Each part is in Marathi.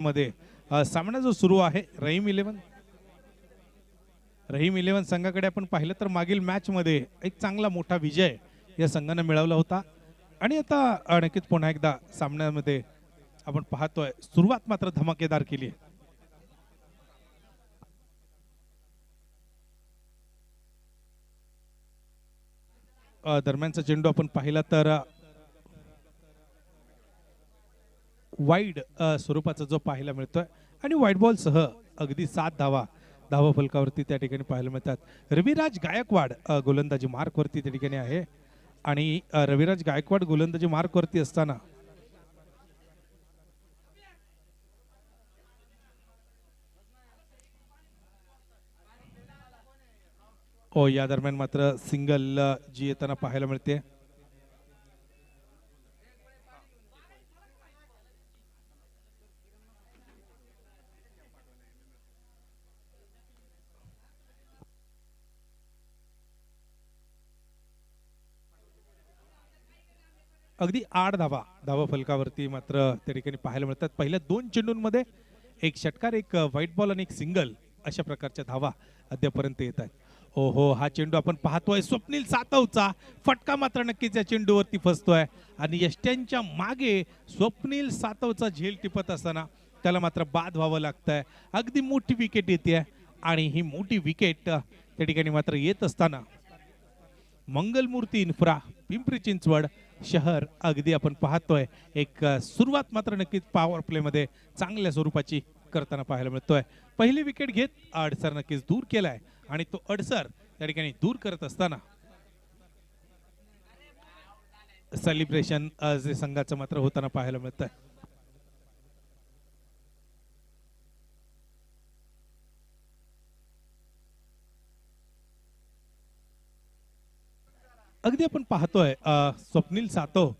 मध्ये सामना जो सुरू आहे रहीम 11 संघाकडे आपण पाहिलं तर मागील मॅच मध्ये एक चांगला मोठा विजय या संघाने मिळवला होता आणि आता नक्कीच पुन्हा एकदा सामन्यामध्ये आपण पाहतोय सुरुवात मात्र धमाकेदार केली आहे. दरम्यानचा चेंडू आपण पाहिला तर वाईड स्वरूपाचा जो पाहायला मिळतोय आणि व्हाईट बॉल सह अगदी 7 धावा फलकावरती त्या ठिकाणी पाहायला मिळतात. रविराज गायकवाड गोलंदाजी मार्कवरती त्या ठिकाणी आहे आणि रविराज गायकवाड गोलंदाजी मार्कवरती असताना या दरम्यान मात्र सिंगल जी येताना पाहायला मिळते. अगदी 8 धावा फलकावरती मात्र त्या ठिकाणी पाहायला मिळतात. पहिल्या 2 चेंडूंमध्ये एक षटकार, एक व्हाईट बॉल आणि एक सिंगल अशा प्रकारच्या धावा अद्यापर्यंत येत आहेत. ओहो, हा चेंडू आपण पाहतोय स्वप्नील सातवचा फटका मात्र नक्कीच या चेंडूवरती फसतोय आणि यष्ट्यांच्या मागे स्वप्नील सातवचा झेल टिपत असताना त्याला मात्र बाद व्हावं लागतंय. अगदी मोठी विकेट येते आणि ही मोठी विकेट त्या ठिकाणी मात्र येत असताना मंगलमूर्ती इन्फ्रा पिंपरी चिंचवड शहर अगदी आपण पाहतोय एक सुरुवात मात्र नक्कीच पॉवर प्ले मध्ये चांगल्या स्वरूपाची करताना पाहायला मिळतोय. पहिली विकेट घेत अडसर नक्कीच दूर केलाय आणि तो अडसर त्या ठिकाणी दूर करत असताना सेलिब्रेशन जे संघाचं मात्र होताना पाहायला मिळतंय. अगदी आपण पाहतोय स्वप्नील सातव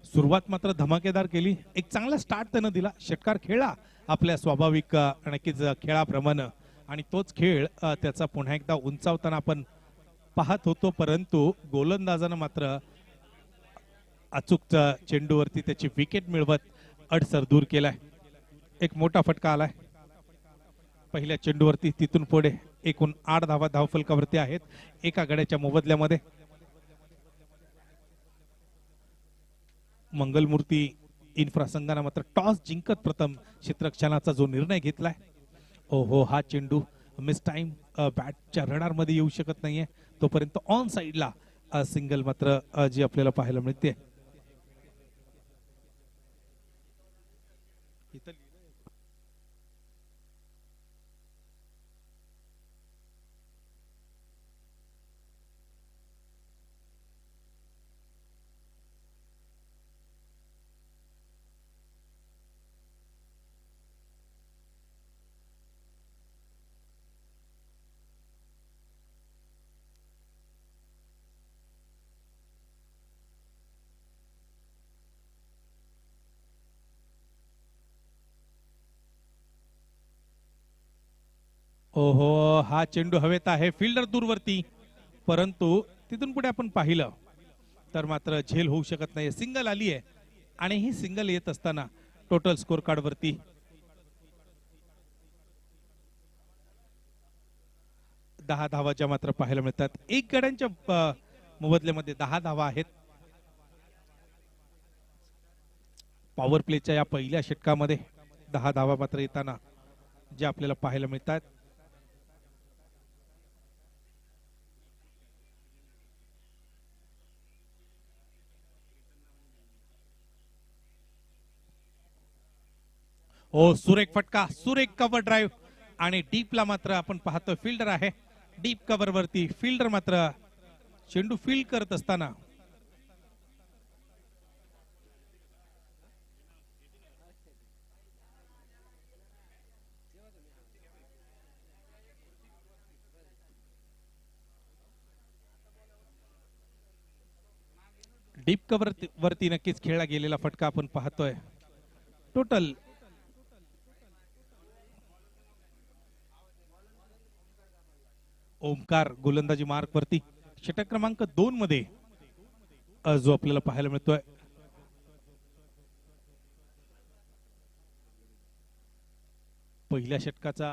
सुरुवात मात्र धमाकेदार केली. एक चांगला स्टार्ट त्यानं दिला, षटकार खेळला आपल्या स्वाभाविक नक्कीच खेळाप्रमाणे आणि तोच खेळ त्याचा पुन्हा एकदा उंचावताना आपण पाहत होतो. परंतु गोलंदाजानं मात्र अचूक चेंडूवरती त्याची विकेट मिळवत अडसर दूर केलाय. एक मोठा फटका आलाय पहिल्या चेंडूवरती. तिथून पुढे एकूण 8 धावफलकावरती आहेत एका गड्याच्या मोबदल्यामध्ये. मंगलमूर्ती इन्फ्रा संघाने मात्र टॉस जिंकत प्रथम क्षेत्ररक्षणाचा जो निर्णय घेतलाय. ओहो, हा चेंडू मिस टाइम बॅटच्या रडार मध्ये येऊ शकत नाहीये तोपर्यंत ऑन साइडला सिंगल मात्र जी आपल्याला पाहायला मिळते. ओहो, हा चेंडू हवेत आहे, फिल्डर दूरवरती, परंतु तिथून पुढे आपण पाहिलं तर मात्र झेल होऊ शकत नाही. सिंगल आली आहे आणि ही सिंगल येत असताना टोटल स्कोर कार्ड वरती 10 धावाच्या मात्र पाहायला मिळतात. एक गड्यांच्या मोबदल्यामध्ये 10 धावा आहेत. पॉवर प्लेच्या या पहिल्या षटकामध्ये 10 धावा मात्र येताना जे आपल्याला पाहायला मिळतात. ओ, सुरेख फटका, सुरेख कव्हर ड्राईव्ह आणि डीपला मात्र आपण पाहतो फिल्डर आहे. डीप कव्हर वरती फिल्डर मात्र चेंडू फील्ड करत असताना डीप कव्हर वरती नक्कीच खेळला गेलेला फटका आपण पाहतोय. टोटल ओमकार गोलंदाजी मार्क वरती षटक क्रमांक 2 मध्ये जो आपल्याला पाहायला मिळतोय. पहिल्या षटकाचा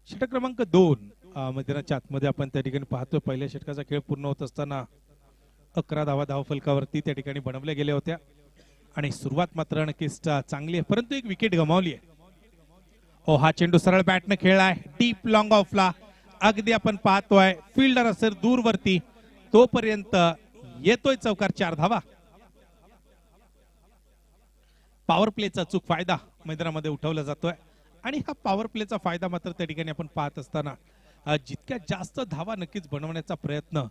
षटक क्रमांक 2 मैदानाच्या आतमध्ये आपण त्या ठिकाणी पाहतोय. पहिल्या षटकाचा खेळ पूर्ण होत असताना 11 धावा धावफलकावरती त्या ठिकाणी बनवल्या गेल्या होत्या आणि सुरुवात मात्र नक्कीच चांगली आहे, परंतु एक विकेट गमावली आहे. हा चेंडू सरळ बॅटने खेळलाय डीप लॉंग ऑफला. अगदी आपण पाहतोय फिल्डर असेल दूरवरती तोपर्यंत येतोय चौकार, 4 धावा. पॉवर प्लेचा अचूक फायदा मैदानामध्ये उठवला जातोय आणि हा पॉवर प्लेचा फायदा मात्र त्या ठिकाणी आपण पाहत असताना जितक्या जास्त धावा नक्कीच बनवण्याचा प्रयत्न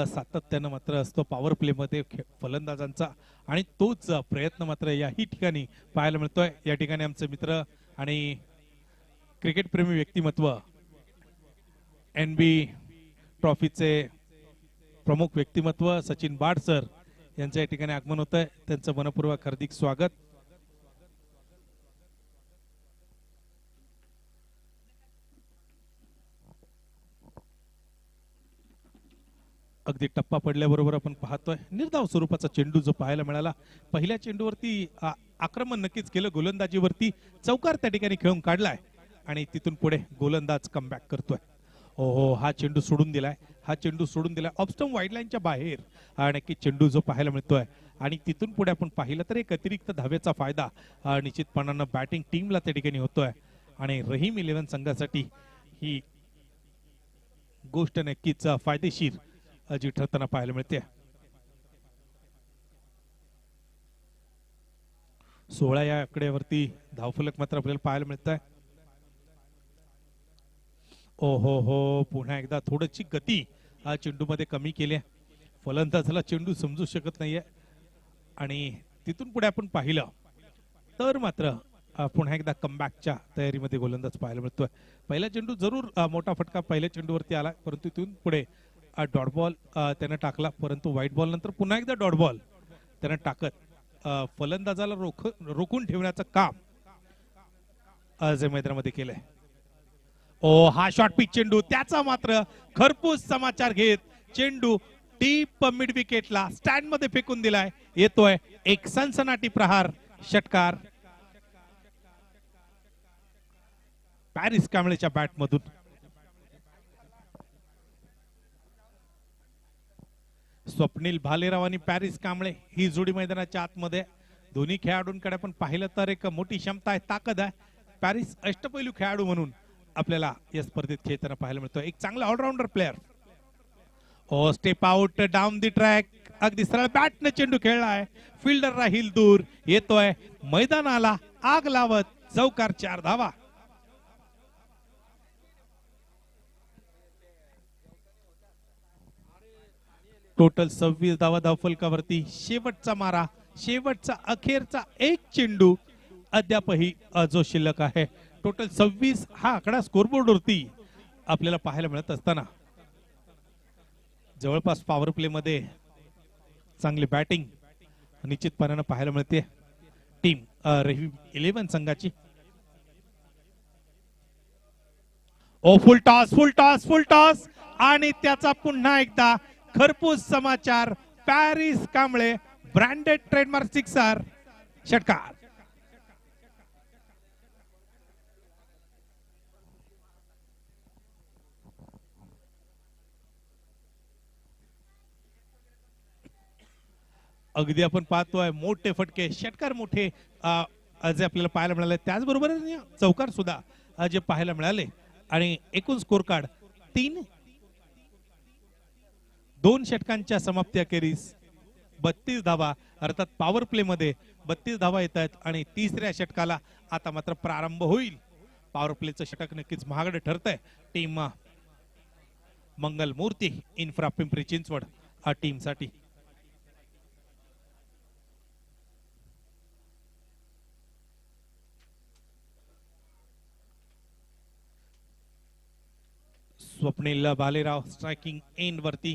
सातत्यानं मात्र असतो पॉवर प्ले मध्ये फलंदाजांचा आणि तोच प्रयत्न मात्र याही ठिकाणी पाहायला मिळतोय. या ठिकाणी आमचे मित्र आणि क्रिकेट प्रेमी व्यक्तिमत्व NB ट्रॉफीचे प्रमुख व्यक्तिमत्व सचिन बाड सर यांचं या ठिकाणी आगमन होत आहे. त्यांचं मनपूर्वक हार्दिक स्वागत. अगदी टप्पा पडल्याबरोबर आपण पाहतोय निर्धाव स्वरूपाचा चेंडू जो पाहायला मिळाला. पहिल्या चेंडूवरती आक्रमण नक्कीच केलं, गोलंदाजीवरती चौकार त्या ठिकाणी खेळून काढलाय आणि तिथून पुढे गोलंदाज कमबॅक करतोय. हा चेंडू सोडून दिलाय, हा चेंडू सोडून दिलाय ऑफस्टंप वाईड लाईनच्या बाहेर नक्की चेंडू जो पाहायला मिळतोय आणि तिथून पुढे आपण पाहिलं तर एक अतिरिक्त धावेचा फायदा निश्चितपणानं बॅटिंग टीमला त्या ठिकाणी होतोय आणि रहीम 11 संघासाठी ही गोष्ट नक्कीच फायदेशीर जी ठरताना पाहायला मिळते. 16 या आकड्यावरती धावफलक मात्र आपल्याला पाहायला मिळत आहे. पुन्हा एकदा थोडीशी गती चेंडू मध्ये कमी केली. फलंदाजाला चेंडू समजू शकत नाहीये आणि तिथून पुढे आपण पाहिलं तर मात्र पुन्हा एकदा कमबॅकच्या तयारीमध्ये गोलंदाज पाहायला मिळतोय. पहिला चेंडू जरूर मोठा फटका पहिल्या चेंडूवरती आला, परंतु तिथून पुढे डॉट बॉल त्याने टाकला, परंतु व्हाईट बॉल नंतर पुन्हा एकदा डॉट बॉल त्याने टाकत फलंदाजाला रोखून ठेवण्याचं काम आज मैदानामध्ये केलंय. हा शॉर्ट पिच चेंडू, त्याचा मात्र खरपूस समाचार घेत चेंडू डीप मिड विकेटला स्टँड मध्ये फेकून दिलाय. येतोय एक सनसनाटी प्रहार षटकार पॅरिस कांबळेच्या बॅट मधून. स्वप्नील भालेराव आणि पॅरिस कांबळे ही जोडी मैदानाच्या आतमध्ये. दोन्ही खेळाडूंकडे आपण पाहिलं तर एक मोठी क्षमता आहे, ताकद आहे. पॅरिस अष्टपैलू खेळाडू म्हणून आपल्याला या स्पर्धेत खेळताना पाहायला मिळतो. एक चांगला allrounder player. Step out down the track. अगदी सरळ बॅटने चेंडू खेळलाय, फिल्डर राहील दूर. येतोय मैदानाला आग लावत चौकार, 4 धावा. टोटल 26 धावा धावफलकावरती. शेवटचा मारा, शेवटचा अखेरचा एक चेंडू अद्यापही जो शिल्लक आहे. टोटल 26 हा आकडा स्कोरबोर्ड वरती आपल्याला पाहायला मिळत असताना जवळपास पॉवर प्ले मध्ये चांगली बॅटिंग निश्चितपणाने पाहायला मिळते टीम रहीम 11 संघाची. Full toss, full toss, full toss आणि त्याचा पुन्हा एकदा खरपूस समाचार. Paris Kamble branded trademark sixer षटकार. अगदी आपण पाहतोय मोठे फटके, षटकार मोठे जे आपल्याला पाहायला मिळाले, त्याचबरोबर चौकार सुद्धा जे पाहायला मिळाले आणि एकूण स्कोर कार्ड 2 षटकांच्या समाप्ती अखेरीस 32 धावा अर्थात पॉवर प्ले मध्ये 32 धावा येत आहेत आणि तिसऱ्या षटकाला आता मात्र प्रारंभ होईल. पॉवर प्लेचं षटक नक्कीच महागडे ठरतंय टीम मंगल मूर्ती इन्फ्रा पिंपरी चिंचवड टीम साठी. स्वप्नील भालेराव स्ट्रायकिंग एंड वरती,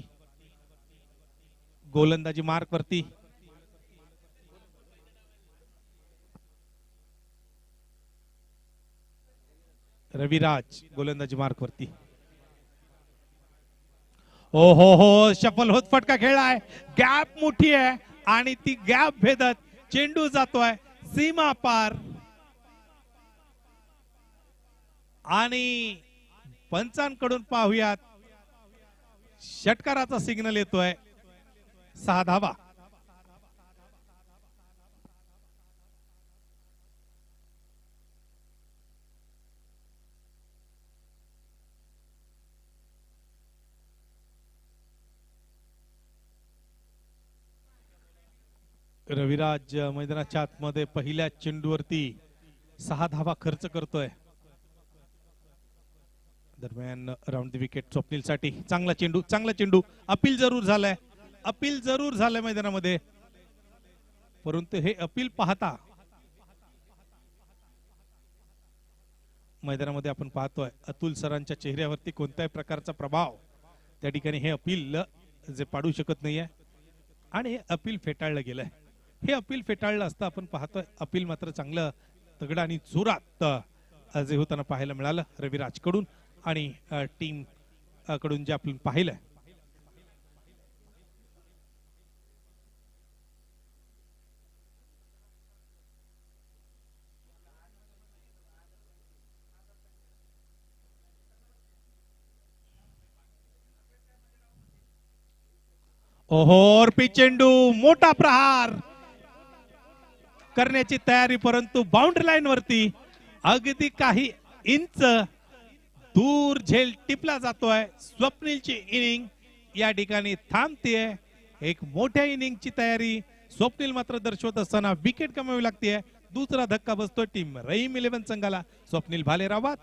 गोलंदाजी मार्क वरती. रविराज गोलंदाजी मार्क वरती. हो शफल होत फटका खेळलाय. गॅप मोठी आहे आणि ती गॅप भेदत चेंडू जातोय सीमा पार आणि पंचांकडून पाहूयात षटकाराचा सिग्नल येतोय 6 धावा. रविराज मैदानाच्या आतमध्ये पहिल्या चेंडूवरती 6 धावा खर्च करतोय. दरम्यान राऊंड द विकेट स्वप्नील साठी चांगला चेंडू अपील जरूर झालंय मैदानामध्ये, परंतु हे अपील पाहता मैदानामध्ये आपण पाहतोय अतुल सरांच्या चेहऱ्यावरती कोणत्याही प्रकारचा प्रभाव त्या ठिकाणी हे अपील जे पाडू शकत नाहीये आणि हे अपील फेटाळलं गेलंय. हे अपील फेटाळलं असतं आपण पाहतोय अपील मात्र चांगलं तगडा आणि जोरात जे होताना पाहायला मिळालं रविराज कडून आणि टीम कडून जे आपण पाहिलंय. ओहोर चेंडू मोठा प्रहार करण्याची तयारी, परंतु बाउंड्री लाईन वरती अगदी काही इंच दूर झेल टिपला जातोय. स्वप्नीलची इनिंग या ठिकाणी थांबतेय. एक मोठ्या इनिंगची तयारी स्वप्नील मात्र दर्शवत असताना विकेट कमावी लागते. दुसरा धक्का बसतोय टीम रहीम 11 संघाला. स्वप्नील भालेराव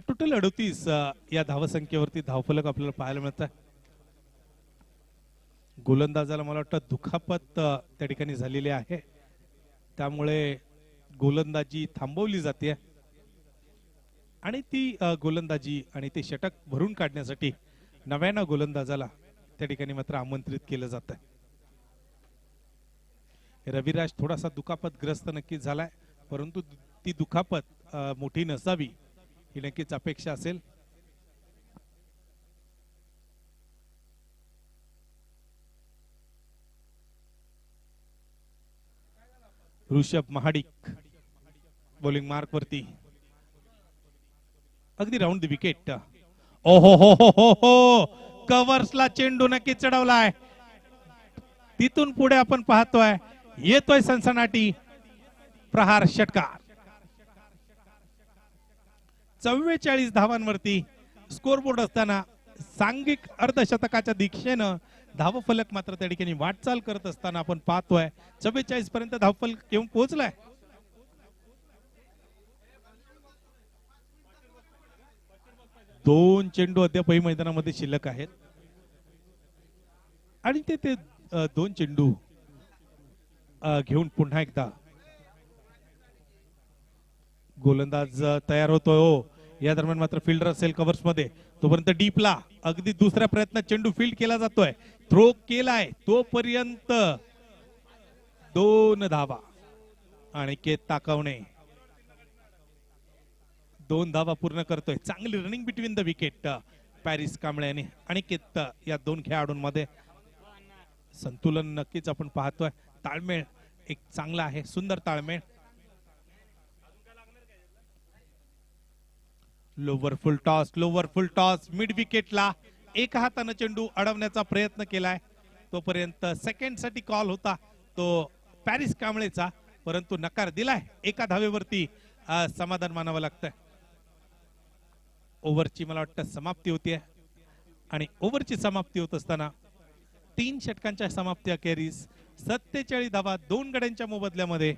टोटल 38 या धावसंख्येवरती धावफलक आपल्याला पाहायला मिळत आहे. गोलंदाजाला मला वाटतं दुखापत त्या ठिकाणी झालेली आहे, त्यामुळे गोलंदाजी थांबवली जाते आणि ती गोलंदाजी आणि ते षटक भरून काढण्यासाठी नव्यानं गोलंदाजाला त्या ठिकाणी मात्र आमंत्रित केलं जात आहे. रविराज थोडासा दुखापतग्रस्त नक्कीच झालाय, परंतु ती दुखापत मोठी नसावी ही नक्कीच अपेक्षा असेल. ऋषभ महाडिक बॉलिंग मार्क वरती अगदी राऊंड द विकेट. ओहो हो हो हो हो कव्हर्सला चेंडू नक्की चढवलाय. तिथून पुढे आपण पाहतोय येतोय सनसनाटी प्रहार षटकार. 44 धावांवरती स्कोरबोर्ड असताना सांघिक अर्धशतकाच्या दिशेनं धावफलक मात्र त्या ठिकाणी वाटचाल करत असताना आपण पाहतोय 44 पर्यंत धावफलक येऊन पोहोचलाय. दोन चेंडू अद्यापही मैदानामध्ये शिल्लक आहेत आणि ते दोन चेंडू घेऊन पुन्हा एकदा गोलंदाज तयार होतोय. हो या दरम्यान मात्र फिल्डर असेल कव्हर्स मध्ये, तोपर्यंत डीपला अगदी दुसऱ्या प्रयत्नात चेंडू फील्ड केला जातोय. थ्रो केलाय तोपर्यंत 2 धावा आणि केत ताकवणे 2 धावा पूर्ण करतोय. चांगली running between the wicket Paris Kamble आणि केत या दोन खेळाडूंमध्ये संतुलन नक्कीच आपण पाहतोय. ताळमेळ एक चांगला आहे, सुंदर ताळमेळ. लोवर फुल टॉस मिड विकेटला एका हाताने चेंडू अडवण्याचा प्रयत्न केलाय. तोपर्यंत सेकंड साठी कॉल होता तो पॅरिस कांबळेचा, परंतु नकार दिलाय. एका धावेवरती समाधान मानावं लागतंय. ओव्हरची मला वाटतं समाप्ती होतीये आणि ओव्हरची समाप्ती होत असताना 3 षटकांच्या समाप्ती अखेरीस 47 धावा 2 गड्यांच्या मोबदल्यामध्ये.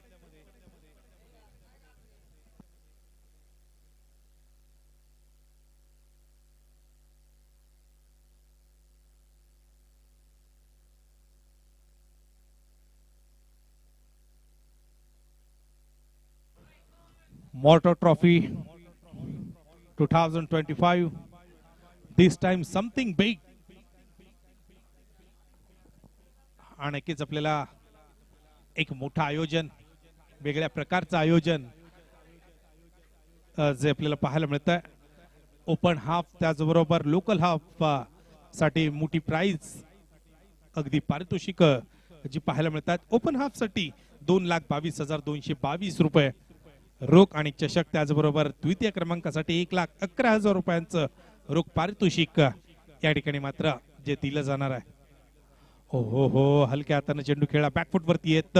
Mortar Trophy 2025. This time something big. आणि नक्कीच आपल्याला एक मोठं आयोजन, वेगळ्या प्रकारचं आयोजन जे आपल्याला पाहायला मिळत आहे. ओपन हाफ त्याचबरोबर लोकल हाफ साठी मोठी प्राइज, अगदी पारितोषिक जी पाहायला मिळतात. ओपन हाफ साठी 2,22,222 रुपये रोख आणि चषक, त्याचबरोबर द्वितीय क्रमांकासाठी 1,11,000 रुपयांचं रोख पारितोषिक या ठिकाणी मात्र जे दिलं जाणार आहे. हो हो हो, हलक्या हाताने चेंडू खेळा, बॅकफुट वरती येत,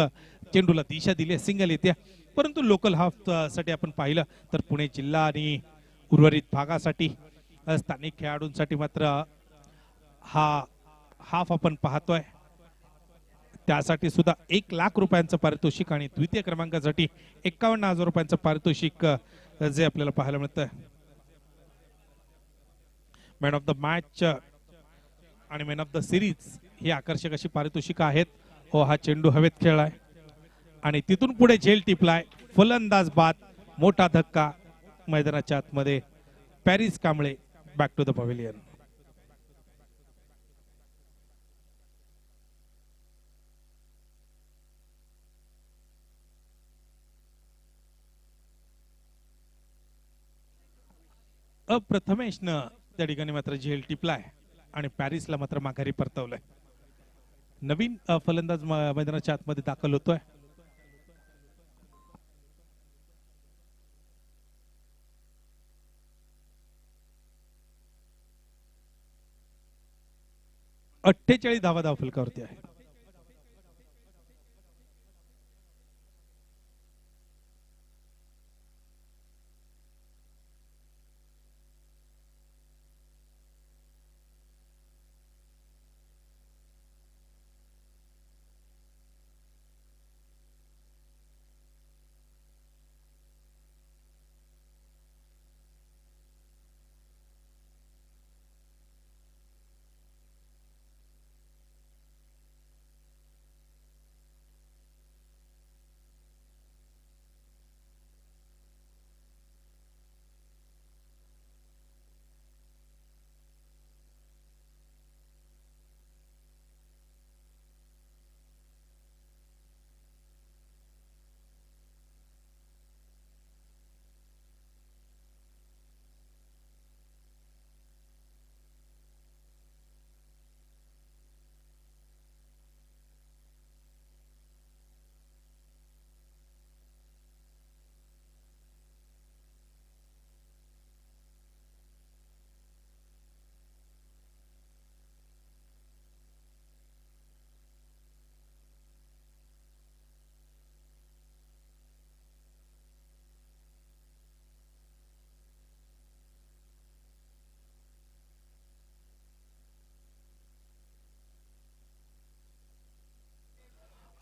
चेंडूला दिशा दिली, सिंगल येते. परंतु लोकल हाफ साठी आपण पाहिलं तर पुणे जिल्हा आणि उर्वरित भागासाठी स्थानिक खेळाडूंसाठी मात्र हा हाफ आपण पाहतोय. त्यासाठी सुद्धा 1,00,000 रुपयांचं पारितोषिक आणि द्वितीय क्रमांकासाठी 51,000 रुपयांचं पारितोषिक जे आपल्याला पाहायला मिळतं. मॅन ऑफ द मॅच आणि मॅन ऑफ द सिरीज ही आकर्षक अशी पारितोषिक आहेत. हो, हा चेंडू हवेत खेळलाय आणि तिथून पुढे झेल टिपलाय, फलंदाज बाद, मोठा धक्का मैदानाच्या आतमध्ये. Paris Kamble back to the pavilion. अप्रथमेशनं त्या ठिकाणी मात्र झेल टिपलाय आणि पॅरिसला मात्र माघारी परतवलंय. नवीन फलंदाज मैदानाच्या आतमध्ये दाखल होतोय. अठ्ठेचाळीस धावा धावफलकावरती आहे.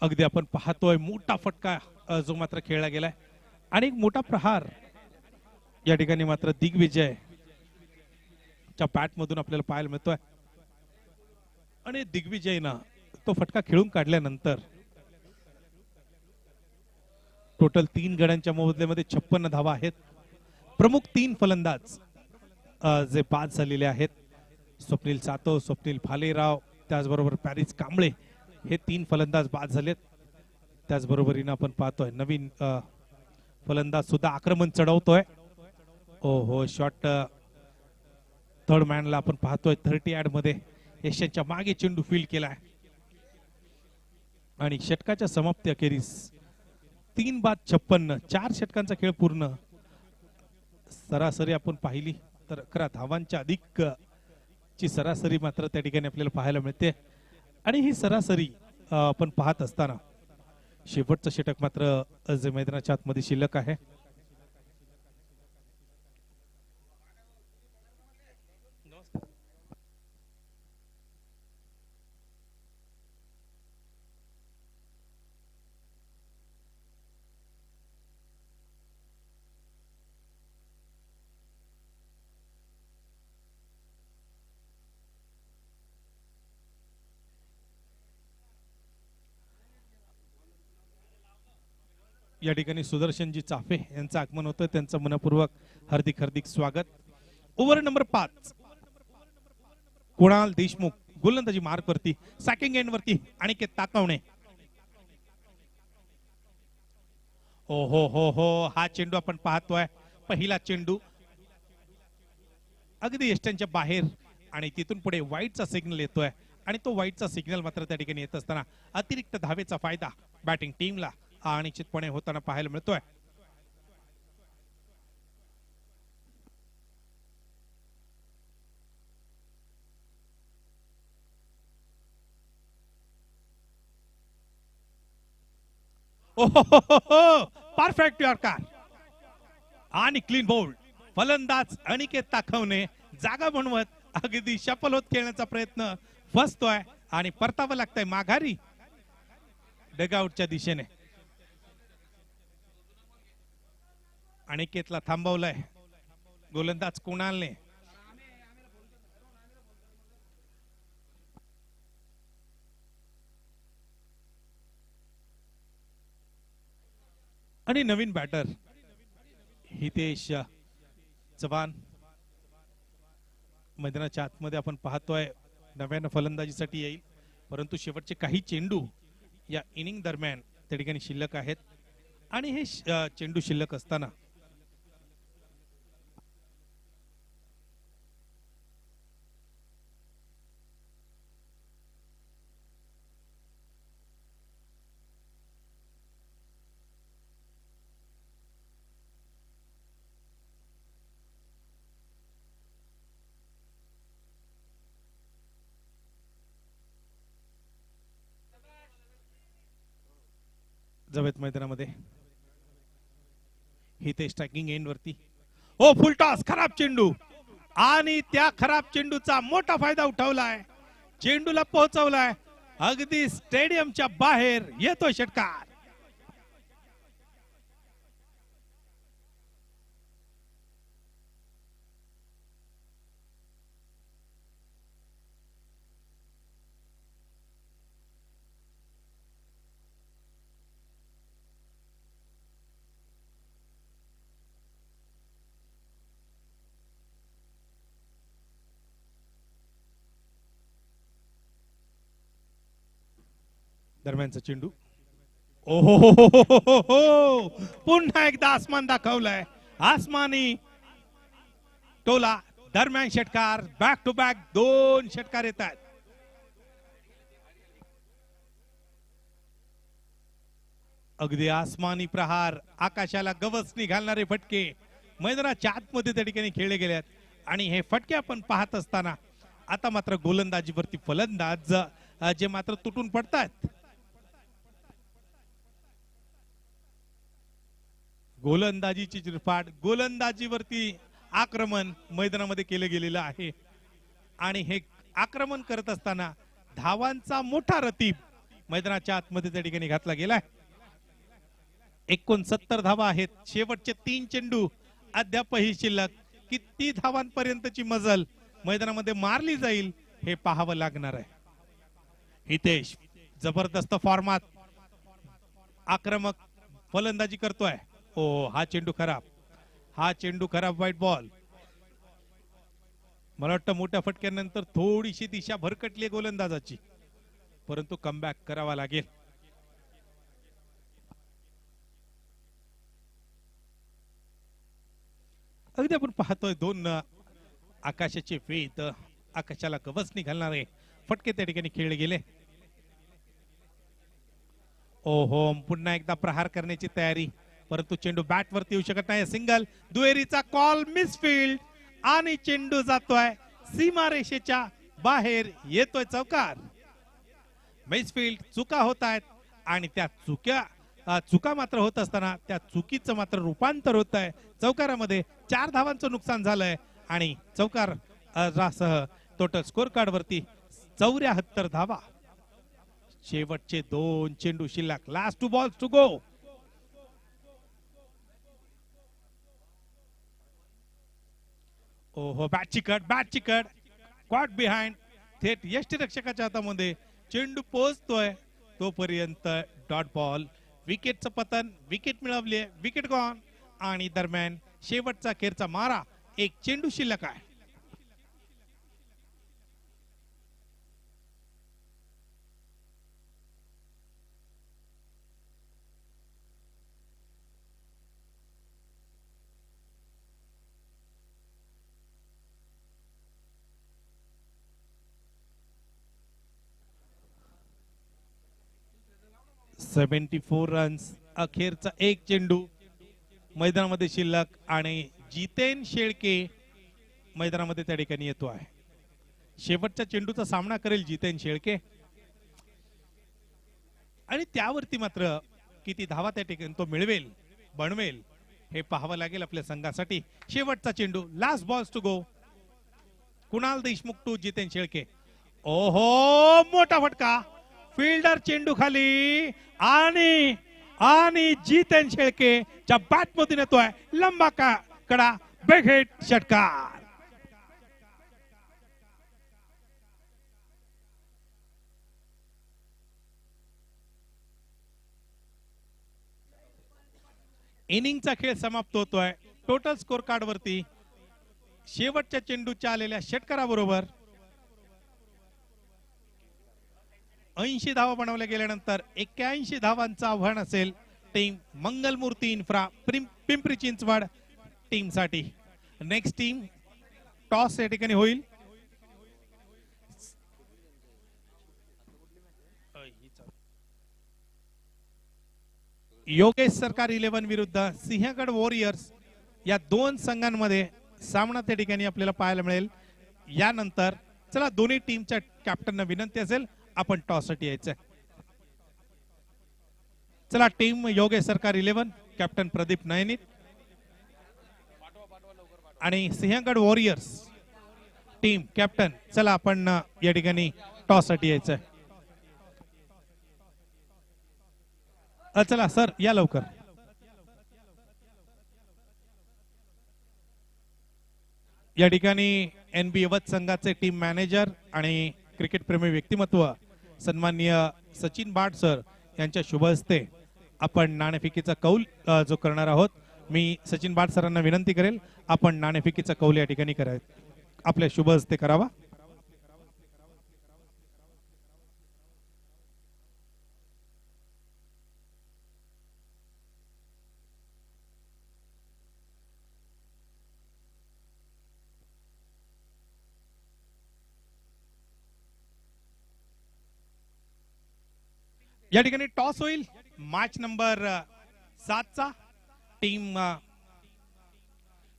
अगदी आपण पाहतोय मोठा फटका जो मात्र खेळला गेलाय आणि एक मोठा प्रहार या ठिकाणी मात्र दिग्विजय च्या बॅट मधून आपल्याला पाहायला मिळतोय. आणि दिग्विजयनं तो फटका खेळून काढल्यानंतर टोटल 3 गड्यांच्या मोबदल्यामध्ये 56 धावा आहेत. प्रमुख 3 फलंदाज जे बाद झालेले आहेत, स्वप्नील सातव, स्वप्नील भालेराव, त्याचबरोबर पॅरिस कांबळे, हे 3 फलंदाज बाद झालेत. त्याचबरोबरीने आपण पाहतोय नवीन फलंदाज सुद्धा आक्रमण चढवतोय. ओ हो, शॉट थर्ड मॅनला आपण पाहतोय 30 यार्ड मध्ये यशांच्या मागे चेंडू फील्ड केलाय आणि षटकाच्या समाप्ती अखेरीस 3 बाद 56, 4 षटकांचा खेळ पूर्ण. सरासरी आपण पाहिली तर 11 धावांच्या अधिक ची सरासरी मात्र त्या ठिकाणी आपल्याला पाहायला मिळते. आणि ही सरासरी आपण पाहत असताना शेवटचं षटक मात्र जे मैदानाच्या आतमध्ये शिल्लक आहे, या ठिकाणी सुदर्शनजी चाफे यांचं आगमन होतं, त्यांचं मनपूर्वक हार्दिक हार्दिक स्वागत. ओव्हर नंबर 5 कुणाल देशमुख गोलंदाजी मार्क वरती, सॅकिंग एंड वरती अनिकेत ताकवणे. ओ हो हो हो, हा चेंडू आपण पाहतोय, पहिला चेंडू अगदी यष्ट्यांच्या बाहेर आणि तिथून पुढे वाईटचा सिग्नल येतोय आणि तो वाईटचा सिग्नल मात्र त्या ठिकाणी येत असताना अतिरिक्त धावेचा फायदा बॅटिंग टीमला अनिश्चितपणे होताना पाहायला मिळतोय. परफेक्ट यॉर्कर आणि क्लीन बोल्ड. फलंदाज अनिकेत ताकवणे जागा बनवत अगदी सफल होत खेळण्याचा प्रयत्न फसतोय आणि परतावं लागतंय माघारी डगआउटच्या दिशेने. अनिकेतला थांबवलंय गोलंदाज कुणालने. आणि नवीन बॅटर हितेश चव्हाण मैदानाच्या आतमध्ये आपण पाहतोय नव्यानं फलंदाजीसाठी येईल, परंतु शेवटचे काही चेंडू या इनिंग दरम्यान त्या ठिकाणी शिल्लक आहेत आणि हे चेंडू शिल्लक असताना जवेत मैदानामध्ये हितेश स्ट्रायकिंग एंड वरती. ओ फुल टॉस, खराब चेंडू आणि त्या खराब चेंडूचा मोठा फायदा उठवलाय, चेंडूला पोहोचवलाय अगदी स्टेडियमच्या बाहेर, येतोय षटकार. दरम्यानचा चेंडू. ओहो, पुन्हा एकदा आसमान दाखवलंय, आसमानी टोला. दरम्यान षटकार, बॅक टू बॅक 2 षटकार येत आहेत. अगदी आसमानी प्रहार, आकाशाला गवसणी घालणारे फटके मैदानाच्या आतमध्ये त्या ठिकाणी खेळले गेले आहेत आणि हे फटके आपण पाहत असताना आता मात्र गोलंदाजीवरती फलंदाज जे मात्र तुटून पडतात. गोलंदाजीची चिरफाड, गोलंदाजीवरती आक्रमण मैदानामध्ये केले गेलेलं आहे आणि हे आक्रमण करत असताना धावांचा मोठा रतीब मैदानाच्या आतमध्ये त्या ठिकाणी घातला गेलाय. 69 धावा आहेत, शेवटचे 3 चेंडू अद्यापही शिल्लक. किती धावांपर्यंतची मजल मैदानामध्ये मारली जाईल हे पाहावं लागणार आहे. हितेश जबरदस्त फॉर्मात आक्रमक फलंदाजी करतोय. ओ हा चेंडू खराब, हा चेंडू खराब, व्हाईट बॉल. मला वाटतं मोठ्या फटक्यानंतर थोडीशी दिशा भरकटली गोलंदाजाची, परंतु कमबॅक करावा लागेल. अगदी आपण पाहतोय 2 आकाशाचे वेध, आकाशाला गवसणी घालणारे फटके त्या ठिकाणी खेळले गेले. ओहो, पुन्हा एकदा प्रहार करण्याची तयारी, परंतु चेंडू बॅट वरती येऊ शकत नाही. सिंगल, दुहेरीचा कॉल, मिसफील्ड आणि चेंडू जातोय सीमारेषेच्या बाहेर, येतोय चौकार. मिसफील्ड, चुका होत आहेत आणि त्या चुका मात्र होत असताना त्या चुकीचं मात्र रूपांतर होत आहे चौकारामध्ये. 4 धावांचं नुकसान झालंय आणि चौकार सह टोटल स्कोर कार्ड वरती 74 धावा. शेवटचे 2 चेंडू शिल्लक, लास्ट 2 बॉल्स टू गो. ओहो, बॅटची कट, क्वाट बिहाइंड, थेट यष्टीरक्षकाच्या हातामध्ये चेंडू पोहोचतोय तोपर्यंत डॉट बॉल विकेटचं पतन, विकेट मिळवली, विकेट गॉन आणि दरम्यान शेवटचा अखेरचा मारा, एक चेंडू शिल्लक आहे. सेव्हन्टी रन्स, अखेरचा एक चेंडू मैदानामध्ये शिल्लक आणि जितेन शेळके मैदानामध्ये त्या ठिकाणी येतो आहे. शेवटच्या चेंडूचा सामना करेल जितेन शेळके आणि त्यावरती मात्र किती धावा त्या ठिकाणी तो मिळवेल, बनवेल हे पाहावं लागेल आपल्या संघासाठी. शेवटचा चेंडू, last balls to go. Kunal Deshmukh to Jiten Shelke. ओहो, मोठा फटका, फिल्डर चेंडू खाली आणि आणि जितेन शेळकेच्या बॅट मधून येतोय लंबा कडा, बेघेट षटकार. इनिंगचा खेळ समाप्त होतोय. टोटल स्कोर कार्ड वरती शेवटच्या चेंडूच्या आलेल्या षटकाराबरोबर 80 धावा बनवल्या गेल्यानंतर 81 धावांचं आव्हान असेल team Mangalmurti infra Pimpri Chinchwad team साठी. नेक्स्ट टीम टॉस या ठिकाणी होईल. योगेश सरकार 11 विरुद्ध सिंहगड वॉरियर्स या दोन संघांमध्ये सामना त्या ठिकाणी आपल्याला पाहायला मिळेल. यानंतर चला दोन्ही टीमच्या कॅप्टनना विनंती असेल आपण टॉस साठी यायचंय. चला टीम योगेश सरकार 11 कॅप्टन प्रदीप नयनीत आणि सिंहगड वॉरियर्स टीम कॅप्टन चला आपण या ठिकाणी टॉस साठी यायचंय. चला सर या लवकर. या ठिकाणी एनबी यवत संघाचे टीम मॅनेजर आणि क्रिकेट प्रेमी व्यक्तिमत्व सन्माननीय सचिन बाट सर यांच्या शुभ हस्ते आपण नाणेफेकीचा कौल जो करणार आहोत. मी सचिन बाट सरांना विनंती करेल आपण नाणेफेकीचा कौल या ठिकाणी आपल्या शुभ हस्ते करावा. या ठिकाणी टॉस होईल. मॅच नंबर 7चा टीम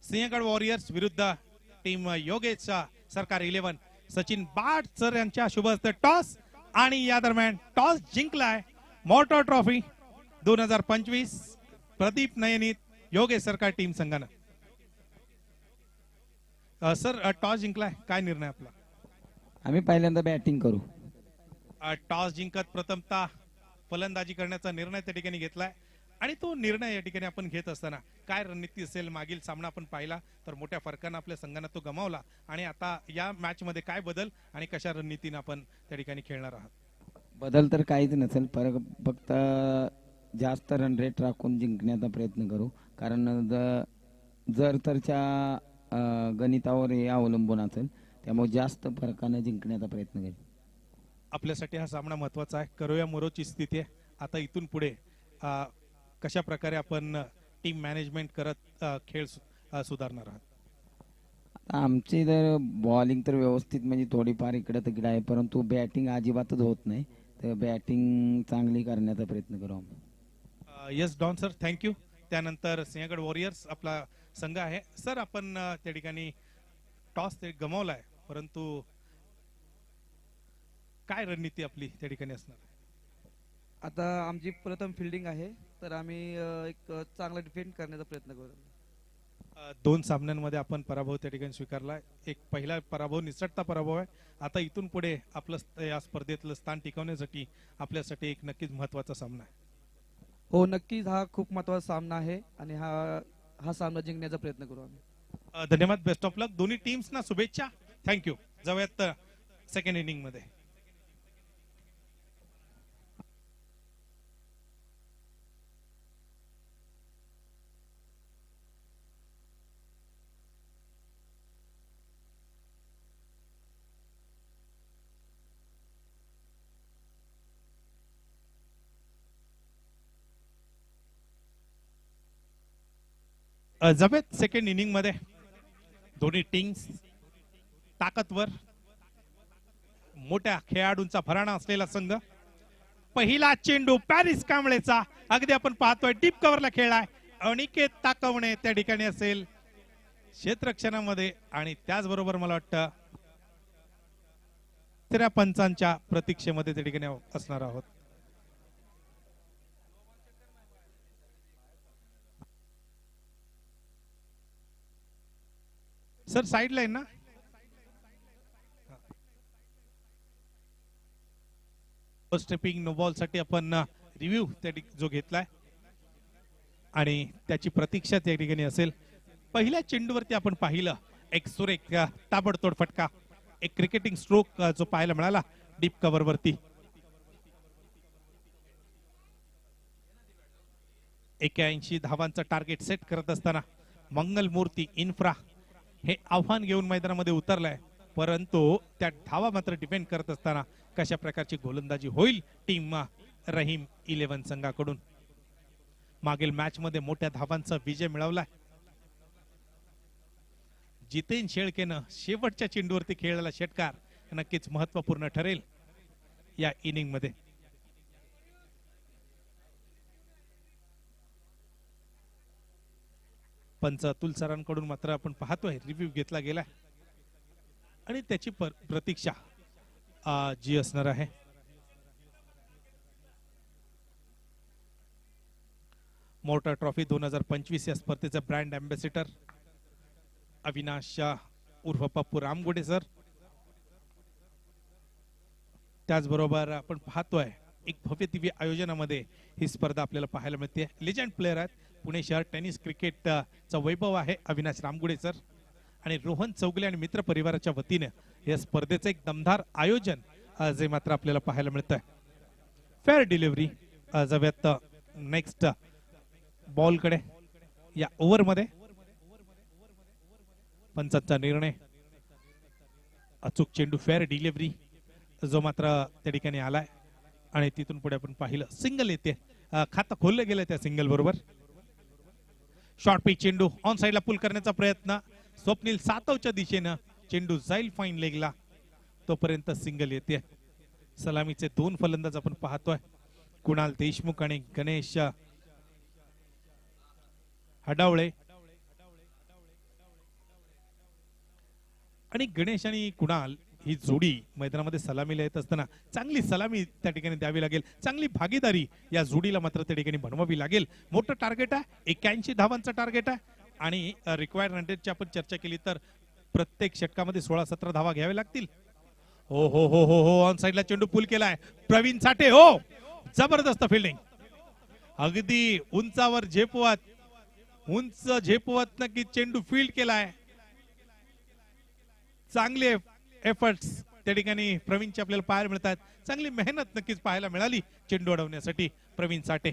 सिंहगड वॉरियर्स विरुद्ध टीम योगेश सरकार 11 सचिन बाट सर यांच्या शुभ हस्ते टॉस आणि या दरम्यान टॉस जिंकलाय motor trophy 2025 Pradeep Nayanit Yogesh Sarkar team संघानं. सर टॉस जिंकलाय, काय निर्णय आपला? आम्ही पहिल्यांदा बॅटिंग करू. टॉस जिंकत प्रथमतः फलंदाजी करण्याचा निर्णय त्या ठिकाणी घेतलाय आणि तो निर्णय या ठिकाणी आपण घेत असताना काय रणनीती असेल, मागील सामना आपण पाहिला तर मोठ्या फरकानं आपल्या संघानं तो गमावला आणि आता या मॅच मध्ये काय बदल आणि कशा रणनीतीने आपण त्या ठिकाणी खेळणार आहात? बदल तर काहीच नसेल, फक्त जास्त रन रेट राखून जिंकण्याचा प्रयत्न करू. कारण जर तरच्या गणितावर हे अवलंबून असेल, त्यामुळे जास्त फरकाने जिंकण्याचा प्रयत्न करू. आपल्यासाठी हा सामना महत्वाचा आहे. करूया मोरोची स्थिती आहे. आता इथून पुढे कशा प्रकारे आपण टीम मॅनेजमेंट करत खेळ सुधारणार आहात? आमची तर बॉलिंग तर व्यवस्थित म्हणजे थोडीफार इकडे तिकडे आहे, परंतु बॅटिंग अजिबातच होत नाही. तर बॅटिंग चांगली करण्याचा प्रयत्न करू आम्ही. Yes done sir, thank you. त्यानंतर सिंहगड वॉरियर्स आपला संघ आहे. सर आपण त्या ठिकाणी टॉस गमावलाय, परंतु काय रणनीती आपली त्या ठिकाणी असणार? आता आमची प्रथम फिल्डिंग आहे, तर आम्ही एक चांगला डिफेंड करण्याचा प्रयत्न करू. दोन सामन्यांमध्ये आपण पराभव त्या ठिकाणी स्वीकारला. एक पहिला पराभव निसटता पराभव आहे. आता इथून पुढे आपलं या स्पर्धेतलं स्थान टिकवण्यासाठी आपल्यासाठी एक नक्कीच महत्वाचा सामना आहे. हो नक्कीच, हा खूप महत्वाचा सामना आहे आणि हा सामना जिंकण्याचा प्रयत्न करू आम्ही. धन्यवाद, बेस्ट ऑफ लक. दोन्ही टीम्सना शुभेच्छा. थँक्यू. जाऊयात सेकंड इनिंग मध्ये. जबेत सेकंड इनिंग मध्ये दोन्ही टीम्स ताकदवर, मोठ्या खेळाडूंचा भराणा असलेला संघ. पहिला चेंडू पॅरिस कांबळेचा अगदी आपण पाहतोय डीप कव्हरला खेळलाय. अनिकेत ताकवणे त्या ठिकाणी असेल क्षेत्ररक्षणामध्ये आणि त्याचबरोबर मला वाटतं तिसऱ्या पंचांच्या प्रतीक्षेमध्ये त्या ठिकाणी असणार आहोत. सर साइड लाईन ना, स्टेपिंग नो बॉल साठी आपण रिव्ह्यू जो घेतलाय आणि त्याची प्रतीक्षा त्या ठिकाणी असेल. पहिल्या चेंडूवरती आपण पाहिलं एक सुरेख ताबडतोड फटका, एक क्रिकेटिंग स्ट्रोक जो पाहायला मिळाला डीप कव्हर वरती. 81 धावांचं टार्गेट सेट करत असताना मंगल मूर्ती इन्फ्रा हे आव्हान घेऊन मैदानामध्ये उतरलाय, परंतु त्या धावा मात्र डिफेंड करत असताना कशा प्रकारची गोलंदाजी होईल टीम रहीम 11 संघाकडून. मागील मॅच मध्ये मोठ्या धावांचा विजय मिळवलाय. जितेन शेळकेनं शेवटच्या चेंडूवरती खेळलेला षटकार नक्कीच महत्वपूर्ण ठरेल या इनिंग मध्ये. पंच अतुल सरांकडून मात्र आपण पाहतोय रिव्ह्यू घेतला गेलाय आणि त्याची प्रतीक्षा जी असणार आहे. मोटर ट्रॉफी 2025 या स्पर्धेचा ब्रँड अँबॅसिडर अविनाश उर्फ पप्पू रामगुडे सर. त्याचबरोबर आपण पाहतोय एक भव्य दिव्य आयोजनामध्ये ही स्पर्धा आपल्याला पाहायला मिळते. लेजंड प्लेयर आहेत, पुणे शहर टेनिस क्रिकेटचा वैभव आहे अविनाश रामगुडे सर आणि रोहन चौगले आणि मित्र परिवाराच्या वतीने या स्पर्धेचं एक दमदार आयोजन जे मात्र आपल्याला पाहायला मिळतंय. फेअर डिलिव्हरी जाऊयात नेक्स्ट बॉल कडे. या ओव्हर मध्ये पंचांचा निर्णय, अचूक चेंडू, फेअर डिलिव्हरी जो मात्र त्या ठिकाणी आलाय आणि तिथून पुढे आपण पाहिलं सिंगल येते, खातं खोललं गेलं त्या सिंगल बरोबर. शॉर्ट पिच चेंडू ऑन साइडला पुल करण्याचा प्रयत्न, स्वप्नील सातवच्या दिशेनं चेंडू जाईल फाईन लेगला, तोपर्यंत सिंगल येते. सलामीचे 2 फलंदाज आपण पाहतोय, कुणाल देशमुख आणि गणेश हडावळे. आणि गणेश आणि कुणाल ही जोडी मैदानामध्ये सलामीला येत असताना चांगली सलामी त्या ठिकाणी द्यावी लागेल, चांगली भागीदारी या जोडीला मात्र त्या ठिकाणी बनवावी लागेल. मोठं टार्गेट आहे, 81 धावांचं टार्गेट आहे आणि रिक्वायर्ड रनरेटची आपण चर्चा केली तर प्रत्येक षटकामध्ये 16-17 धावा घ्यावे लागतील. हो हो हो हो हो, ऑन साइडला चेंडू पुल केलाय प्रवीण साठे. हो, जबरदस्त फिल्डिंग, अगदी उंचावर झेपवत, उंच झेपवत नक्की चेंडू फील्ड केलाय. चांगले एफर्ट्स त्या ठिकाणी प्रवीणचे आपल्याला पाहायला मिळतात. चांगली मेहनत नक्कीच पाहायला मिळाली चेंडू अडवण्यासाठी प्रवीण साठे,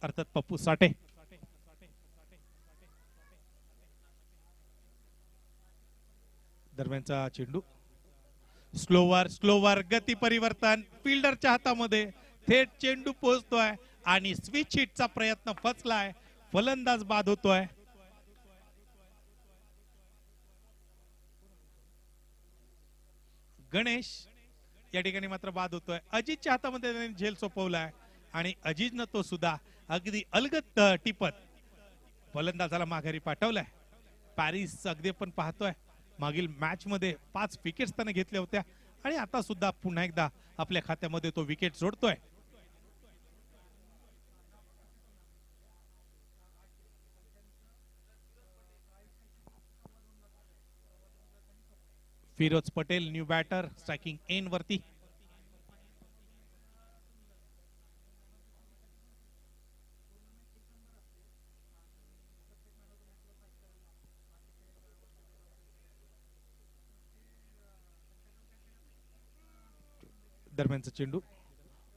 अर्थात पप्पू साठे. दरम्यानचा चेंडू स्लोवर गती परिवर्तन, फिल्डरच्या हातामध्ये थेट चेंडू पोहोचतोय आणि स्विच हिटचा प्रयत्न फसलाय, फलंदाज बाद होतोय. गणेश या ठिकाणी मात्र बाद होतोय. अजितच्या हातामध्ये त्याने झेल सोपवलाय आणि अजितनं तो सुद्धा अगदी अलगद टिपत फलंदाजाला माघारी पाठवलाय. पॅरिस अगदी आपण पाहतोय मागील मॅच मध्ये 5 विकेट्स त्याने घेतल्या होत्या आणि आता सुद्धा पुन्हा एकदा आपल्या खात्यामध्ये तो विकेट जोडतोय. Firoz Patel new batter striking end वरती. दरम्यानचा चेंडू,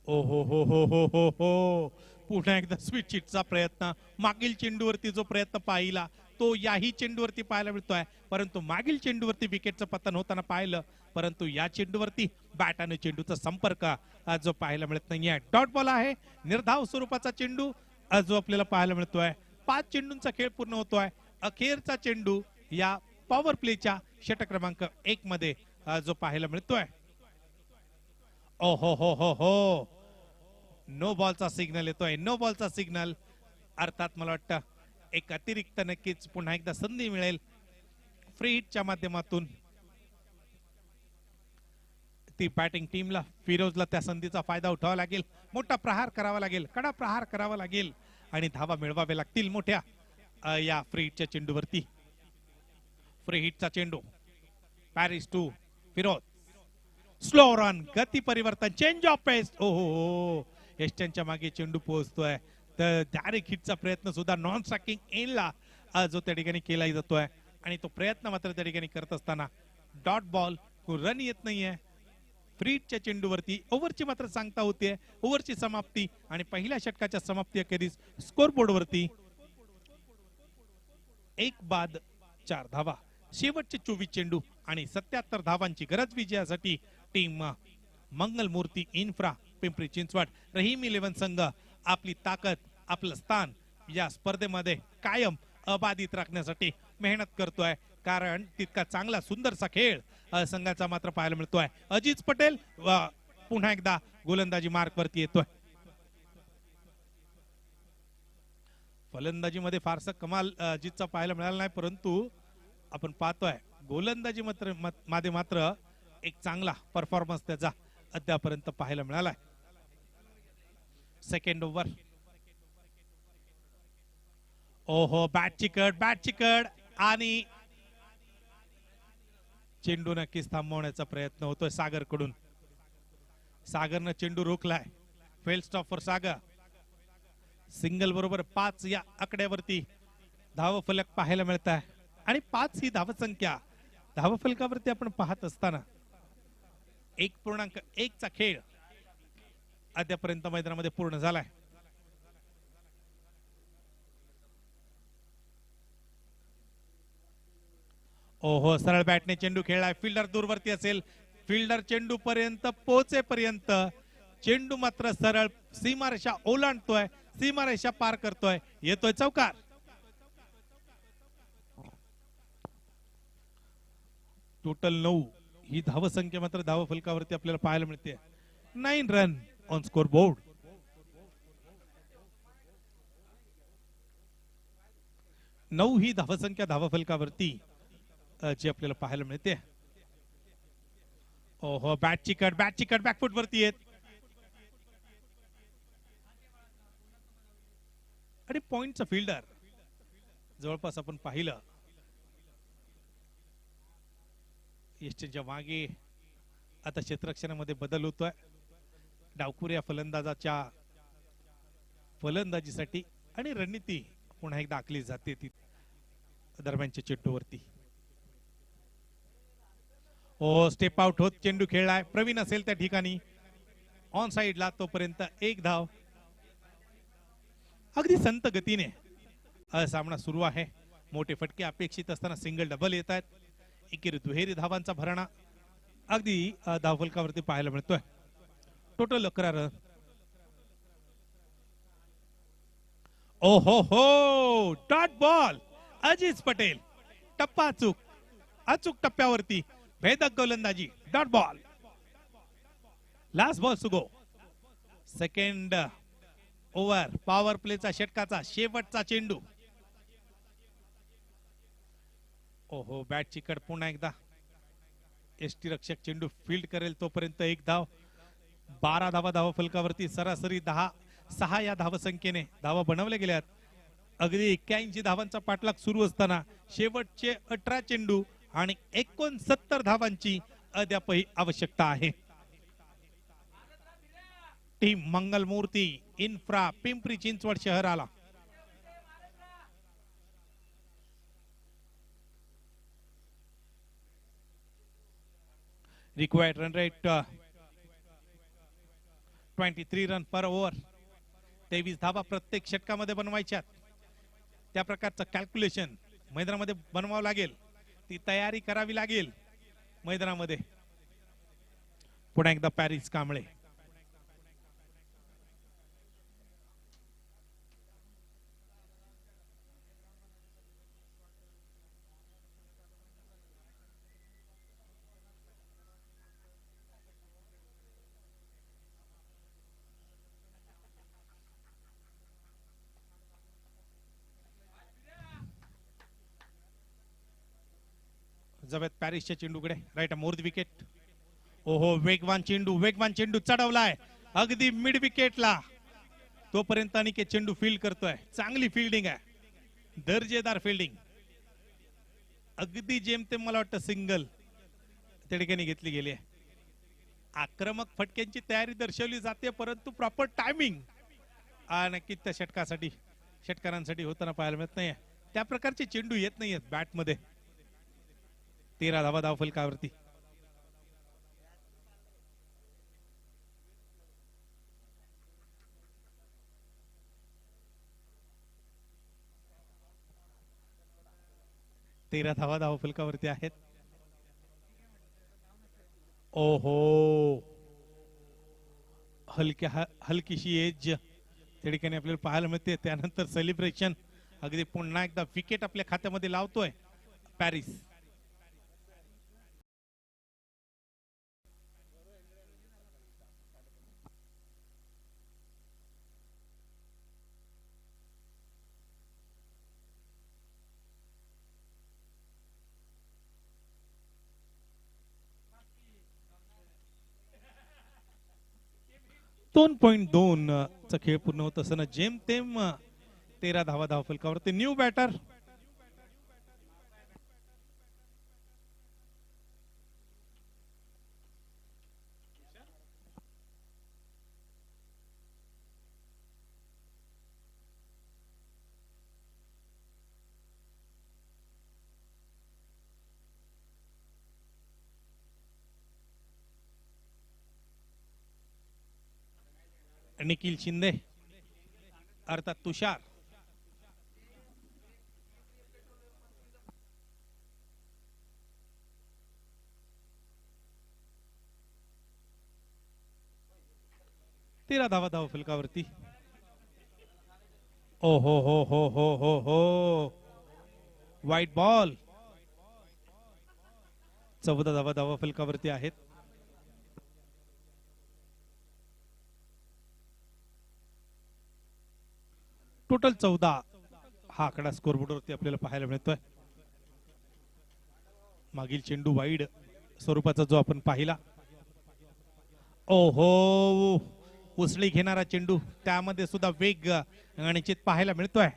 ओ हो हो हो हो हो हो, पुन्हा एकदा स्विच हिटचा प्रयत्न. मागील चेंडूवरती जो प्रयत्न पाहिला तो याही चेंडूवरती पाहायला मिळतोय, परंतु मागील चेंडूवरती विकेटचं पतन होताना पाहिलं, परंतु या चेंडूवरती बॅट आणि चेंडूचा संपर्क जो पाहायला मिळत नाहीये. डॉट बॉल आहे, निर्धाव स्वरूपाचा चेंडू जो आपल्याला पाहायला मिळतोय. 5 चेंडूंचा खेळ पूर्ण होतोय. अखेरचा चेंडू या पॉवर प्लेच्या षटक क्रमांक 1 मध्ये जो पाहायला मिळतोय. ओ हो हो हो हो, नो बॉलचा सिग्नल येतोय, नो बॉलचा सिग्नल. अर्थात मला वाटतं एक अतिरिक्त नक्कीच पुन्हा एकदा संधी मिळेल फ्री हिटच्या माध्यमातून ती बॅटिंग टीमला, फिरोजला त्या संधीचा फायदा उठवावा लागेल. मोठा प्रहार करावा लागेल, कडा प्रहार करावा लागेल आणि धावा मिळवावे लागतील मोठ्या या फ्री हिटच्या चेंडूवरती. फ्री हिटचा चेंडू, Paris to Firoz, slow run, गती परिवर्तन, चेंज ऑफ पेस. ओ हो, यष्ट्यांच्या मागे चेंडू पोहोचतोय. तर डायरेक्ट हिटचा प्रयत्न सुद्धा नॉन स्ट्रायकिंग एंडला जो त्या ठिकाणी केला जातोय आणि तो प्रयत्न मात्र त्या ठिकाणी करत असताना डॉट बॉल, रन येत नाहीये फ्री हिटच्या चेंडूवरती. ओव्हरची मात्र सांगता होतीये, ओव्हरची समाप्ती आणि पहिल्या षटकाच्या समाप्ती अखेरीस स्कोर बोर्डवरती 1 बाद 4 धावा. शेवटचे 24 चेंडू आणि 77 धावांची गरज विजयासाठी टीम मंगलमूर्ती इन्फ्रा पिंपरी चिंचवड रहीम 11 संघ आपली ताकद, आपलं स्थान या स्पर्धेमध्ये कायम अबाधित राखण्यासाठी मेहनत करतोय. कारण तितका चांगला सुंदरसा खेळ संघाचा मात्र पाहायला मिळतोय. अजित पटेल पुन्हा एकदा गोलंदाजी मार्क वरती येतोय. फलंदाजीमध्ये फारसा कमाल अजितचा पाहायला मिळाला नाही, परंतु आपण पाहतोय गोलंदाजी मात्र एक चांगला परफॉर्मन्स त्याचा अद्यापर्यंत पाहायला मिळालाय. सेकंड ओव्हर, ओहो, बॅट चिकट आणि चेंडू नक्कीच थांबवण्याचा प्रयत्न होतोय सागर कडून. सागरनं चेंडू रोखलाय. Fail stop for Sagar. Single बरोबर 5 या आकड्यावरती धावफलक पाहायला मिळत आहे आणि 5 ही धावसंख्या धावफलकावरती आपण पाहत असताना 1.1 चा खेळ अद्यापर्यंत मैदानामध्ये पूर्ण झालाय. ओहो, सरळ बॅटने चेंडू खेळलाय. फिल्डर दूरवरती असेल, फिल्डर चेंडू पर्यंत पोहोचेपर्यंत चेंडू मात्र सरळ सीमारेषा ओलांडतोय, सीमारेषा पार करतोय, येतोय चौकार. टोटल 9 ही धावसंख्या मात्र धावफलकावरती आपल्याला पाहायला मिळते. 9 रन ऑन स्कोर बोर्ड. नऊ ही धावसंख्या धावफलकावरती जी आपल्याला पाहायला मिळते. ओहो, बॅट चिकट बॅकफुट वरती येत आणि पॉइंटचा फिल्डर जवळपास आपण पाहिलं यष्टीच्या मागे आता क्षेत्ररक्षणामध्ये बदल होतोय. डावखुर या फलंदाजाच्या फलंदाजीसाठी आणि रणनीती पुन्हा एकदा आखली जाते ती दरम्यानच्या चेंडूवरती. ओ, स्टेप आउट होत चेंडू खेळलाय. प्रवीण असेल त्या ठिकाणी ऑन साइडला, तोपर्यंत 1 धाव. अगदी संत गतीने सामना सुरू आहे. मोठे फटके अपेक्षित असताना सिंगल डबल येत आहेत. एकेरी दुहेरी धावांचा भरणा अगदी धावफलकावरती पाहायला मिळतोय. Total 11 run. ओ हो हो, डॉट बॉल. अजित पटेल टप्पा अचूक टप्प्यावरती भेदक गोलंदाजी, डॉट बॉल. लास्ट बॉल सुगो. सेकंड ओव्हर पॉवर प्लेचा षटकाचा शेवटचा चेंडू. ओहो, बॅट चिकट. पुन्हा एकदा एसटी रक्षक चेंडू फील्ड करेल तोपर्यंत 1 धाव. 12 धावा धावफलकावरती, सरासरी 6 या धावसंख्येने धावा बनवल्या गेल्यात. अगदी 81 धावांचा पाठलाग सुरू असताना शेवटचे 18 चेंडू आणि 69 धावांची अद्यापही आवश्यकता आहे. टीम मंगलमूर्ती इन्फ्रा पिंपरी चिंचवड शहराला रिक्वायर्ड रन रेट 23 रन पर ओव्हर. 23 धावा प्रत्येक षटकामध्ये बनवायच्यात. त्या प्रकारचं कॅल्क्युलेशन मैदानामध्ये बनवावं लागेल, ती तयारी करावी लागेल मैदानामध्ये. पुन्हा एकदा पॅरिस कांबळे. जव्यात पॅरिसच्या चेंडूकडे राईट मोर विकेट. ओहो वेगवान चेंडू चढवलाय अगदी मिड विकेटला. तोपर्यंत अनिकेत चेंडू फील्ड करतोय. चांगली फिल्डिंग आहे, दर्जेदार फिल्डिंग. अगदी जेमतेम मला वाटतं सिंगल त्या ठिकाणी घेतली गेली आहे. आक्रमक फटक्यांची तयारी दर्शवली जाते, परंतु प्रॉपर टायमिंग नक्कीच त्या षटकारांसाठी होताना पाहायला मिळत नाही. त्या प्रकारचे चेंडू येत नाहीयेत बॅट मध्ये. 13 धावा धावफलकावरती. धावफलकावरती आहेत. ओहो हलकीशी एज त्या ठिकाणी आपल्याला पाहायला मिळते. त्यानंतर सेलिब्रेशन. अगदी पुन्हा एकदा विकेट आपल्या खात्यामध्ये लावतोय पॅरिस. दोन 2.2 चा खेळ पूर्ण होत असताना जेमतेम 13 धावा धावफलकावरती. न्यू बॅटर निखिल शिंदे अर्थात तुषार. तेरा धावा धावफलकावरती. ओ हो हो हो हो हो हो व्हाईट बॉल. 14 धावा धावफलकावरती आहेत. टोटल 14 हा आकडा स्कोरबोर्डवरती आपल्याला पाहायला मिळतोय. मागील चेंडू वाईड स्वरूपाचा जो आपण पाहिला. ओहो उसळी घेणारा चेंडू, त्यामध्ये सुद्धा वेग निश्चित पाहायला मिळतोय.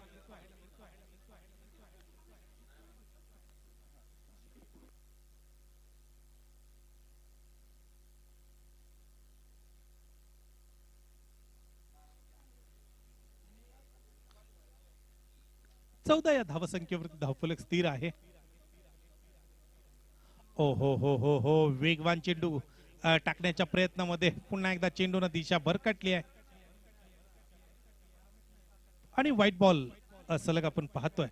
चौदा या धावसंख्येवरती धावफलक स्थिर आहे. ओ हो हो हो हो वेगवान चेंडू टाकण्याच्या प्रयत्नामध्ये पुन्हा एकदा चेंडूने दिशा भरकटली आहे आणि व्हाईट बॉल सलग आपण पाहतोय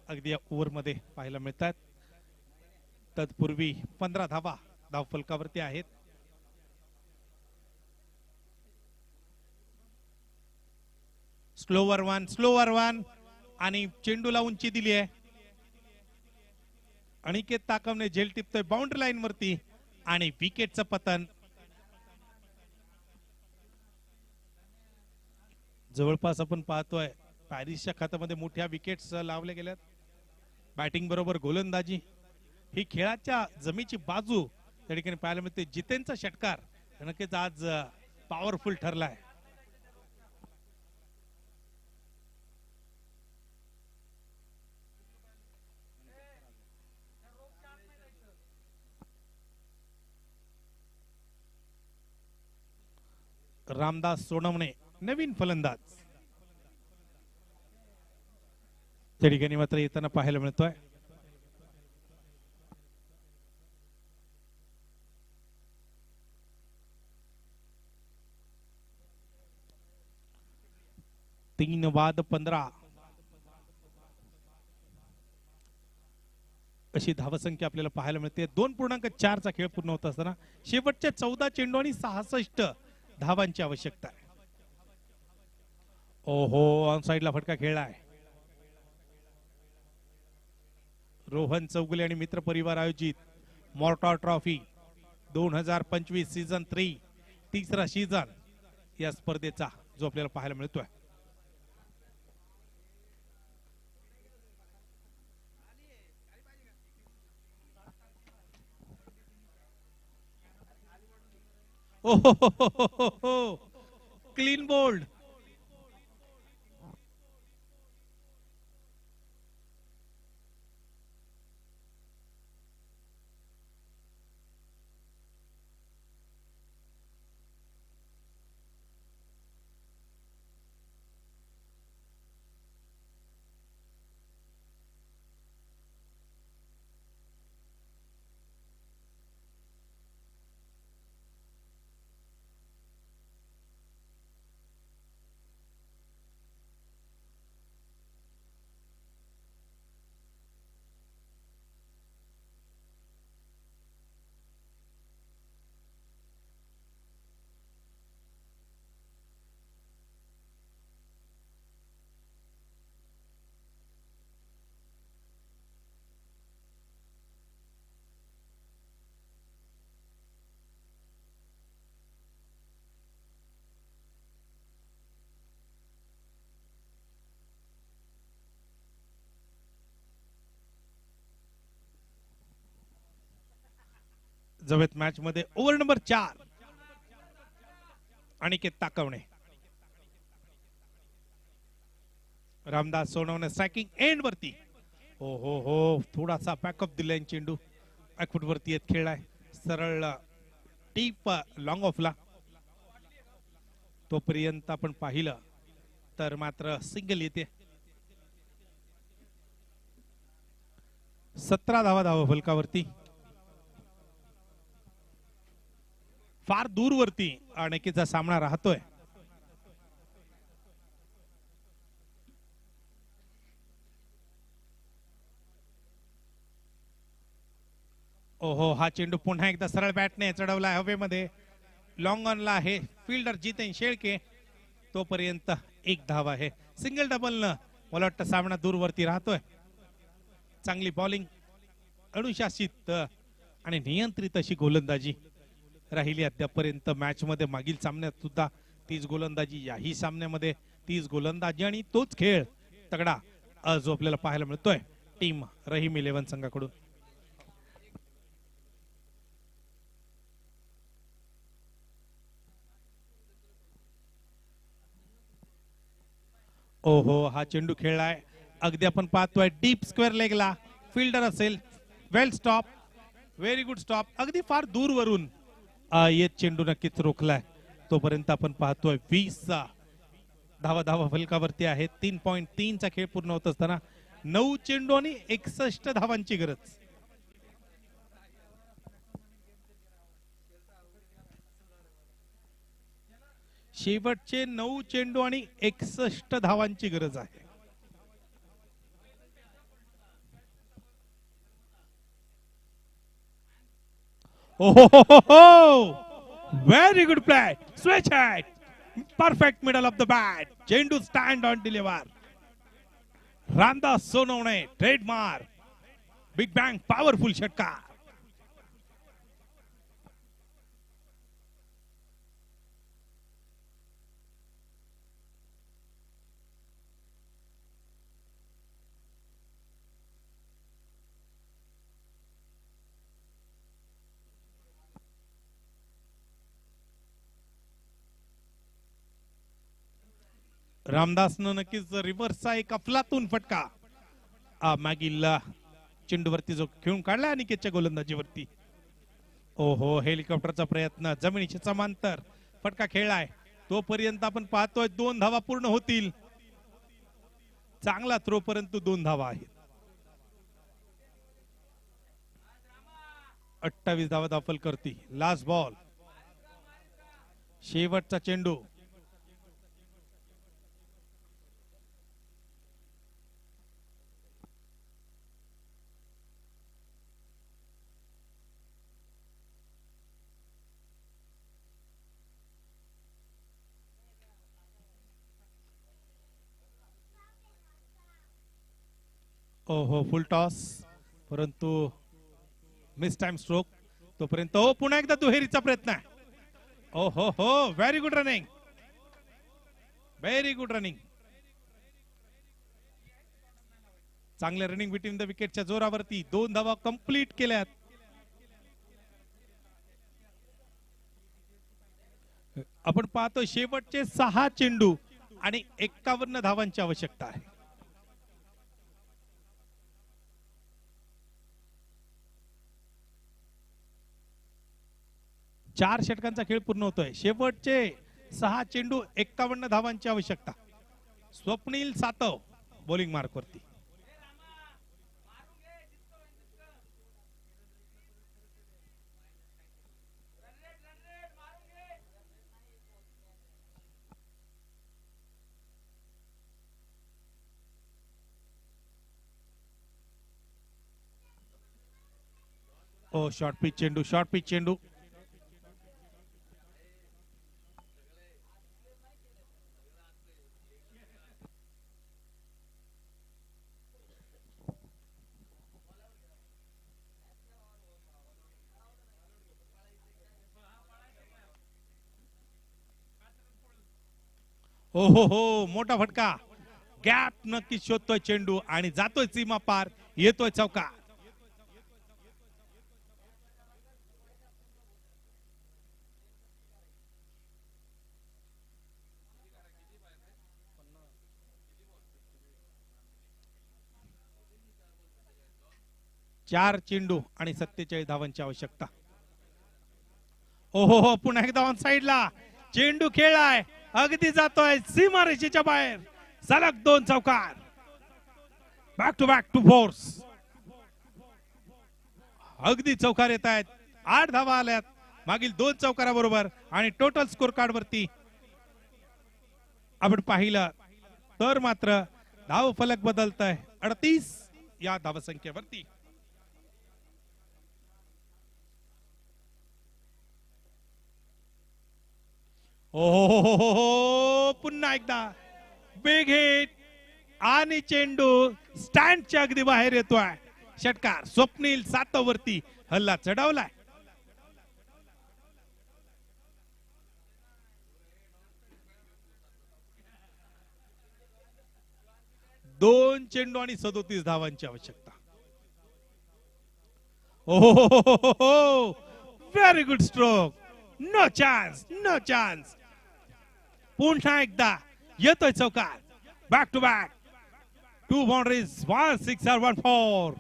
अगदी या ओव्हर मध्ये पाहायला मिळतात. तत्पूर्वी 15 धावा धावफलकावरती आहेत. स्लोवर वन आणि चेंडूला उंची दिली आहे. अनिकेत ताकमने झेल टिपतोय बाउंड्री लाईन वरती आणि विकेटचं पतन. जवळपास आपण पाहतोय पॅरिसच्या खात्यामध्ये मोठ्या विकेट्स लावल्या गेल्यात. बॅटिंग बरोबर गोलंदाजी ही खेळाच्या जमीची बाजू त्या ठिकाणी पाहायला मिळते. जितेंचा षटकार नक्कीच आज पॉवरफुल ठरलाय. रामदास सोनवणे नवीन फलंदाज त्या ठिकाणी मात्र येताना पाहायला मिळतोय. तीन बाद 15 अशी धावसंख्या आपल्याला पाहायला मिळते. 2.4 चा खेळ पूर्ण होत असताना शेवटच्या 14 चेंडू आणि 66 धावांची आवश्यकता आहे. ओहो ऑन साइडला फटका खेळलाय. रोहन चौगुले आणि मित्र परिवार आयोजित मॉर्टॉर ट्रॉफी 2025 सीझन 3 तिसरा सीझन या स्पर्धेचा जो आपल्याला पाहायला मिळतोय. ओ हो क्लीन बोल्ड. जवेत मॅच मध्ये over number 4 Aniket Takawane. Ramdas Sonawane striking end वरती. हो थोडासा बॅकअप दिलाय चेंडू फूट वरती येत खेळलाय सरळ टीप लॉंग ऑफला. तोपर्यंत आपण पाहिलं तर मात्र सिंगल येते. 17 धावा फलकावरती. फार दूरवरती अनिकेतचा सामना राहतोय. ओहो हा चेंडू पुन्हा एकदा सरळ बॅटने चढवलाय हवेमध्ये. लॉंग ऑनला आहे फिल्डर जितेन शेळके. तोपर्यंत 1 धाव आहे. सिंगल डबल न मला वाटतं सामना दूरवरती राहतोय. चांगली बॉलिंग अनुशासित आणि नियंत्रित अशी गोलंदाजी राहिली अद्यापर्यंत मॅच मध्ये. मागील सामन्यात सुद्धा तीच गोलंदाजी, याही सामन्यामध्ये तीच गोलंदाजी आणि तोच खेळ तगडा जो आपल्याला पाहायला मिळतोय टीम रहीम 11 संघाकडून. ओहो हा चेंडू खेळलाय अगदी आपण पाहतोय डीप स्क्वेअर लेगला. फिल्डर असेल. वेल स्टॉप, व्हेरी गुड स्टॉप. अगदी फार दूरवरून येत चेंडू नक्कीच रोखलाय. तोपर्यंत आपण पाहतोय 20 धावा फलकावरती आहेत. 3.3 चा खेळ पूर्ण होत असताना 9 चेंडू आणि 61 धावांची गरज. शेवटचे 9 चेंडू आणि 61 धावांची गरज आहे. Very good play. Switch head. Perfect middle of the bat. Chendu stand on deliver. Ramdas Sonawane trademark. Big bang powerful षटकार. रामदासनं नक्कीच रिव्हर्सचा एक अफलातून फटका मागील चेंडूवरती जो खेळून काढला अनिकेतच्या गोलंदाजीवरती. ओहो हेलिकॉप्टरचा प्रयत्न जमिनीच्या समांतर फटका खेळलाय. तोपर्यंत आपण पाहतोय 2 धावा पूर्ण होतील. चांगला थ्रो परंतु 2 धावा आहेत. 28 धावा दाखल करती. लास्ट बॉल शेवटचा चेंडू. ओहो फुल टॉस परंतु मिस टाइम स्ट्रोक. तोपर्यंत पुन्हा एकदा दुहेरीचा प्रयत्न आहे. ओहो हो very good running. Very good running. चांगले रनिंग बिटवीन द विकेटच्या जोरावरती 2 धावा कंप्लीट केल्यात. आपण पाहतो शेवटचे 6 चेंडू आणि 51 धावांची आवश्यकता आहे. चार षटकांचा खेळ पूर्ण होतोय. शेवटचे 6 चेंडू 51 धावांची आवश्यकता. स्वप्नील सातव बॉलिंग मार्क वरती. ओ शॉर्ट पिच चेंडू, शॉर्ट पिच चेंडू. ओ हो मोठा फटका. गॅप नक्कीच शोधतोय चेंडू आणि जातोय सीमा पार, येतोय चौका. चार चेंडू आणि 47 धावांची आवश्यकता. ओहो पुन्हा एकदा ऑन साइडला चेंडू खेळलाय, अगदी जातोय सीमारेषेच्या बाहेर. सलग 2 चौकार. Back to 4. अगदी चौकार येत आहेत. 8 धावा आल्यात मागील 2 चौकाराबरोबर आणि टोटल स्कोर कार्ड वरती आपण पाहिलं तर मात्र धाव फलक बदलत आहे 38 या धावसंख्येवरती. ओहो पुन्हा एकदा बिग हिट आणि चेंडू स्टँडच्या अगदी बाहेर येतोय. षटकार स्वप्नील सातव वरती हल्ला चढवलाय. दोन चेंडू आणि 37 धावांची आवश्यकता. ओहो very good stroke. No chance, no chance. पुन्हा एकदा येतोय चौकार. Back to back 2 boundaries, 1 sixer, 1 4.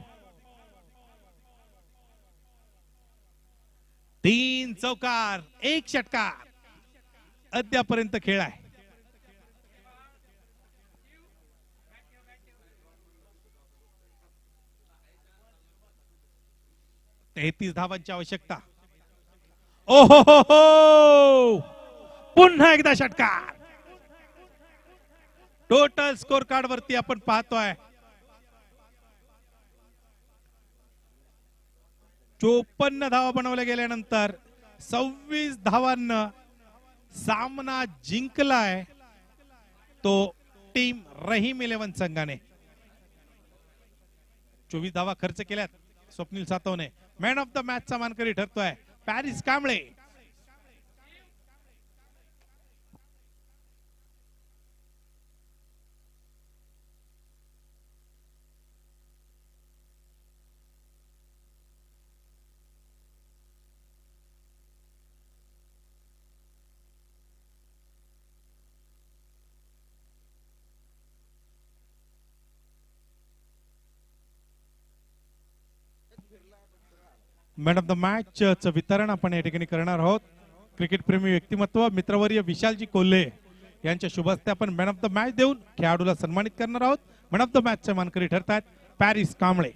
3 चौकार, 1 षटकार अद्यापर्यंत खेळ आहे. तेहतीस धावांची आवश्यकता. ओहो पुन्हा एकदा षटकार. टोटल स्कोर कार्ड वरती आपण पाहतोय 54 धावा बनवल्या गेल्यानंतर 26 धावांना सामना जिंकलाय तो टीम रहीम 11 संघाने. 24 धावा खर्च केल्यात स्वप्नील सातवने. मॅन ऑफ द मॅच चा मानकरी ठरतोय Paris Kamble. Man of the match चं वितरण आपण या ठिकाणी करणार आहोत. क्रिकेट प्रेमी व्यक्तिमत्व मित्रवर्य विशालजी कोल्हे यांच्या शुभ हस्ते आपण मॅन ऑफ द मॅच देऊन खेळाडूला सन्मानित करणार आहोत. मॅन ऑफ द मॅच चे मानकरी ठरतात पॅरिस कांबळे.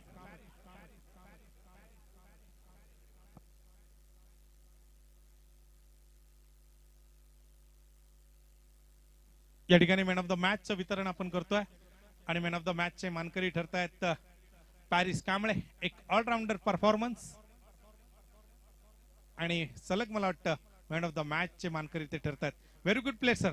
या ठिकाणी मॅन ऑफ द मॅच चं वितरण आपण करतोय आणि मॅन ऑफ द मॅच चे मानकरी ठरतायत पॅरिस कांबळे. एक ऑलराऊंडर परफॉर्मन्स आणि सलग मला वाटतं मॅन ऑफ द मॅच चे मानकरी ते ठरतात. Very good play sir.